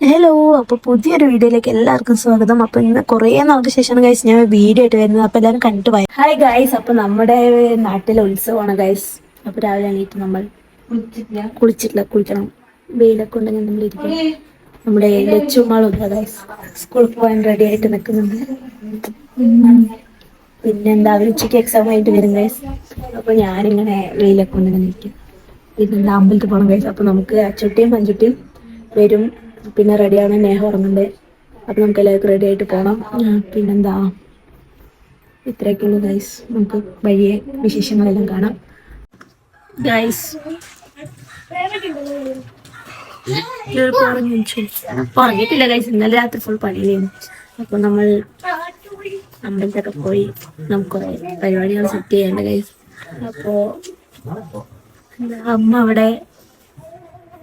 Hello, അപ്പോൾ പുതിയൊരു വീഡിയോയിലേക്ക് എല്ലാവർക്കും സ്വാഗതം. അപ്പോൾ ഇന്ന് കുറേ നാൾക്ക് ശേഷമാണ് ഗൈസ് ഞാൻ വീഡിയോ ആയിട്ട് വരുന്നത്. അപ്പോൾ എല്ലാവരും കണ്ടിട്ട് പോയി. ഹായ് ഗൈസ്, അപ്പോൾ നമ്മുടെ നാട്ടിലെ ഉത്സവമാണ് ഗൈസ്. അപ്പോൾ രാവിലെ എണീറ്റ് നമ്മൾ കുളിക്കണം. വെയിലൊക്കെ ഉണ്ടെങ്കിൽ നമ്മൾ ഇരിക്കും. നമ്മുടെ ലച്ചുമാളുണ്ട് ഗൈസ്, സ്കൂളിൽ പോകാൻ റെഡി ആയിട്ട് നിൽക്കുന്നുണ്ട്. പിന്നെന്താ, അവർ ഉച്ചയ്ക്ക് എക്സാം ആയിട്ട് വരും ഗൈസ്. അപ്പോൾ ഞാനിങ്ങനെ വെയിലൊക്കെ ഉണ്ടെങ്കിൽ നിൽക്കും. പിന്നെന്താ, അമ്പലത്തിൽ പോകണം ഗൈസ്. അപ്പോൾ നമുക്ക് അച്ചുട്ടിയും പഞ്ചുട്ടിയും വരും. പിന്നെ റെഡിയാണ്, നേഹം ഉറങ്ങുന്നുണ്ട്. അപ്പം നമുക്ക് എല്ലാവർക്കും റെഡി ആയിട്ട് പോകണം. പിന്നെന്താ, ഇത്രയൊക്കെയുള്ളൂ ഗൈസ്. നമുക്ക് വഴിയെ വിശേഷങ്ങളെല്ലാം കാണാം ഗൈസ്. ഉറങ്ങിയിട്ടില്ല ഗൈസ്, ഇന്നലെ രാത്രി ഫുൾ പണിയിലായിരുന്നു. അപ്പം നമ്മൾ അമ്പലത്തൊക്കെ പോയി നമുക്ക് കുറേ പരിപാടികൾ സെറ്റ് ചെയ്യേണ്ട ഗൈസ്. അപ്പോൾ അമ്മ അവിടെ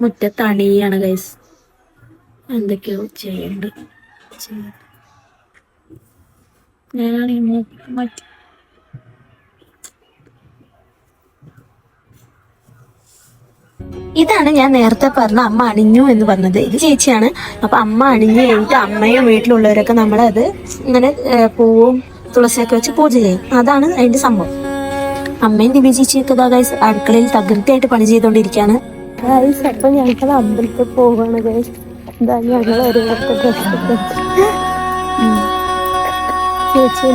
മുറ്റത്തണിയാണ് ഗൈസ്, എന്തൊക്കെയോ ചെയ്യണ്ട്. ഞാനാണെങ്കിൽ ഇതാണ് ഞാൻ നേരത്തെ പറഞ്ഞ അമ്മ അണിഞ്ഞു എന്ന് പറഞ്ഞത്. ഇത് ചേച്ചിയാണ്. അപ്പൊ അമ്മ അണിഞ്ഞു കഴിഞ്ഞിട്ട് അമ്മയും വീട്ടിലുള്ളവരൊക്കെ നമ്മളത് ഇങ്ങനെ പൂവും തുളസിയൊക്കെ വെച്ച് പൂജ ചെയ്യും. അതാണ് അതിന്റെ സംഭവം. അമ്മയും ദിവ്യ ചേച്ചിയൊക്കെ ഗൈസ് അടുക്കളയിൽ തകൃതിയായിട്ട് പണി ചെയ്തോണ്ടിരിക്കാണ് ഗൈസ്. അപ്പൊ ഞങ്ങൾ അമ്പലത്തിൽ പോവാണ് ഗൈസ്. എന്താ, ഞങ്ങൾ ഒരു ചേച്ചി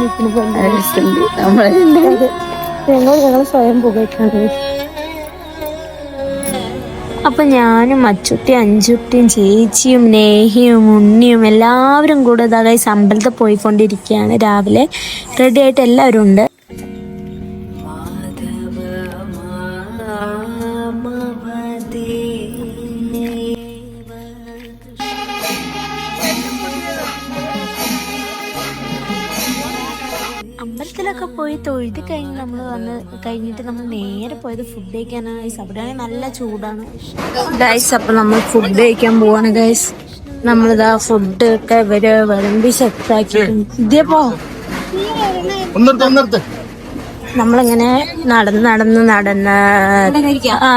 ഞങ്ങൾ സ്വയം പുകയ്ക്കാണ്. അപ്പൊ ഞാനും അച്ചുട്ടി അഞ്ചുട്ടിയും ചേച്ചിയും നേഹിയും ഉണ്ണിയും എല്ലാവരും കൂടെ ഗൈസ് അമ്പലത്തിൽ പോയിക്കൊണ്ടിരിക്കുകയാണ്. രാവിലെ റെഡി ആയിട്ട് എല്ലാവരും ഉണ്ട്. അമ്പലത്തിലൊക്കെ പോയി തൊഴുതി കഴിഞ്ഞ് നമ്മൾ കഴിഞ്ഞിട്ട് നമ്മൾ നേരെ പോയത് ഫുഡ് കഴിക്കാനാണ് ഗൈസ്. അവിടെയാണെങ്കിൽ നല്ല ചൂടാണ് ഗൈസ്. അപ്പൊ നമ്മൾ ഫുഡ് കഴിക്കാൻ പോവാണ് ഗൈസ്. നമ്മളിതാ ഫുഡ് ഒക്കെ ഇവര് വിളമ്പി സെറ്റാക്കി ഇതേപ്പോ നമ്മളിങ്ങനെ നടന്ന് ആ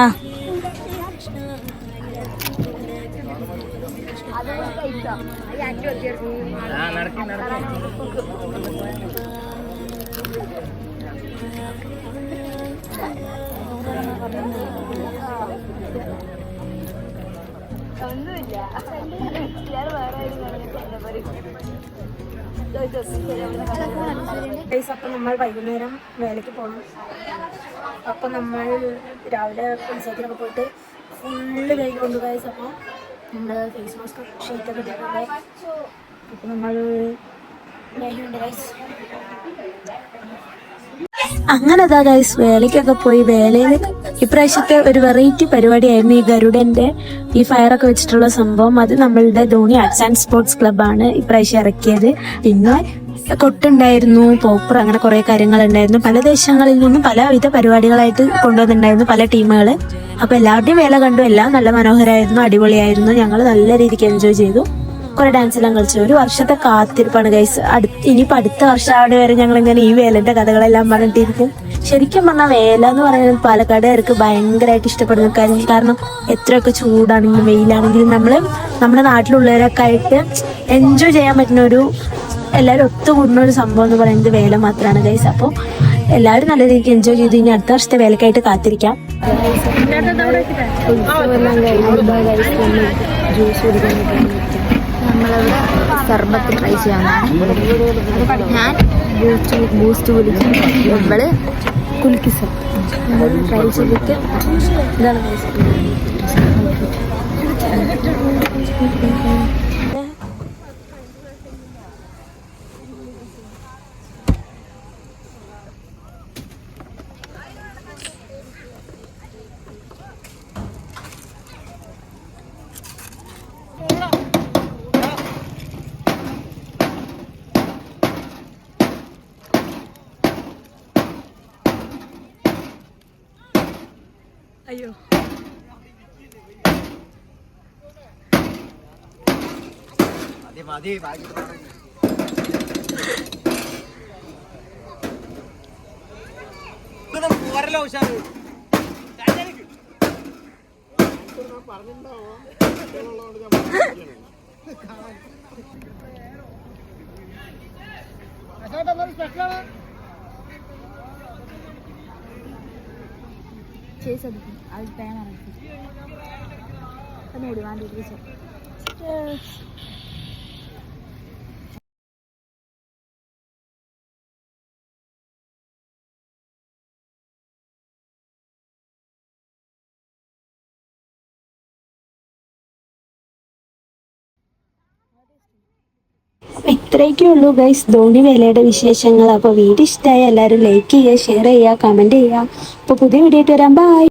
അപ്പൊ നമ്മൾ വൈകുന്നേരം വേലയ്ക്ക് പോകണം. അപ്പൊ നമ്മൾ രാവിലെ ഉത്സവത്തിനൊക്കെ പോയിട്ട് ഫുള്ള് കൈ കൊണ്ട് ഗൈസ്. അപ്പോൾ നമ്മൾ ഫേസ് മാസ്ക് ഷീറ്റൊക്കെ ഇട്ടിട്ടുണ്ട്. അപ്പൊ നമ്മൾ അങ്ങനെ അതാ ഗൈസ് വേലയ്ക്കൊക്കെ പോയി. വേലയിൽ ഇപ്രാവശ്യത്തെ ഒരു വെറൈറ്റി പരിപാടിയായിരുന്നു ഈ ഗരുഡന്റെ ഈ ഫയറൊക്കെ വെച്ചിട്ടുള്ള സംഭവം. അത് നമ്മളുടെ ധോണി ആർട്സ് ആൻഡ് സ്പോർട്സ് ക്ലബ്ബാണ് ഇപ്രാവശ്യം ഇറക്കിയത്. പിന്നെ കൊട്ടുണ്ടായിരുന്നു, പോപ്പർ, അങ്ങനെ കുറെ കാര്യങ്ങൾ ഉണ്ടായിരുന്നു. പല ദേശങ്ങളിൽ നിന്നും പലവിധ പരിപാടികളായിട്ട് കൊണ്ടുവന്നിട്ടുണ്ടായിരുന്നു പല ടീമുകൾ. അപ്പൊ എല്ലാവരുടെയും വേല കണ്ടു. എല്ലാം നല്ല മനോഹരമായിരുന്നു, അടിപൊളിയായിരുന്നു. ഞങ്ങൾ നല്ല രീതിക്ക് എൻജോയ് ചെയ്തു. കുറെ ഡാൻസ് എല്ലാം കളിച്ചു. ഒരു വർഷത്തെ കാത്തിരിപ്പാണ് ഗൈസ്. ഇനിയിപ്പോൾ അടുത്ത വർഷം അവിടെ വരെ ഞങ്ങൾ ഇങ്ങനെ ഈ വേലന്റെ കഥകളെല്ലാം പറഞ്ഞിട്ടിരിക്കും. ശരിക്കും പറഞ്ഞാൽ വേല എന്ന് പറയുന്നത് പാലക്കാടുകാർക്ക് ഭയങ്കരമായിട്ട് ഇഷ്ടപ്പെടുന്ന കാര്യം. കാരണം എത്രയൊക്കെ ചൂടാണെങ്കിലും വെയിലാണെങ്കിലും നമ്മുടെ നാട്ടിലുള്ളവരൊക്കെ ആയിട്ട് എൻജോയ് ചെയ്യാൻ പറ്റുന്ന ഒരു, എല്ലാവരും ഒത്തുകൂടുന്ന ഒരു സംഭവം എന്ന് പറയുന്നത് വേല മാത്രമാണ് ഗൈസ്. അപ്പോൾ എല്ലാവരും നല്ല രീതിക്ക് എൻജോയ് ചെയ്ത് ഇനി അടുത്ത വർഷത്തെ വേലക്കായിട്ട് കാത്തിരിക്കാം. നമ്മളവിടെ സർബത്ത് ട്രൈ ചെയ്യാനാണ്. ഞാൻ ബൂസ്റ്റ് കുലിക്കും, ഇവള് കുലിക്കി ട്രൈ ചെയ്തിട്ട് ഇതാണ്. അയ്യോ, చేసేది అది టైం అనిపిస్తుంది ನೋಡಿ ಒಂದು ഇത്രയൊക്കെ ഉള്ളൂ ഗൈസ് ധോണി വേലയുടെ വിശേഷങ്ങൾ. അപ്പോൾ വീഡിയോ ഇഷ്ടമായ എല്ലാവരും ലൈക്ക് ചെയ്യുക, ഷെയർ ചെയ്യുക, കമൻറ്റ് ചെയ്യുക. അപ്പോൾ പുതിയ വീഡിയോ ആയിട്ട് വരാം. ബൈ.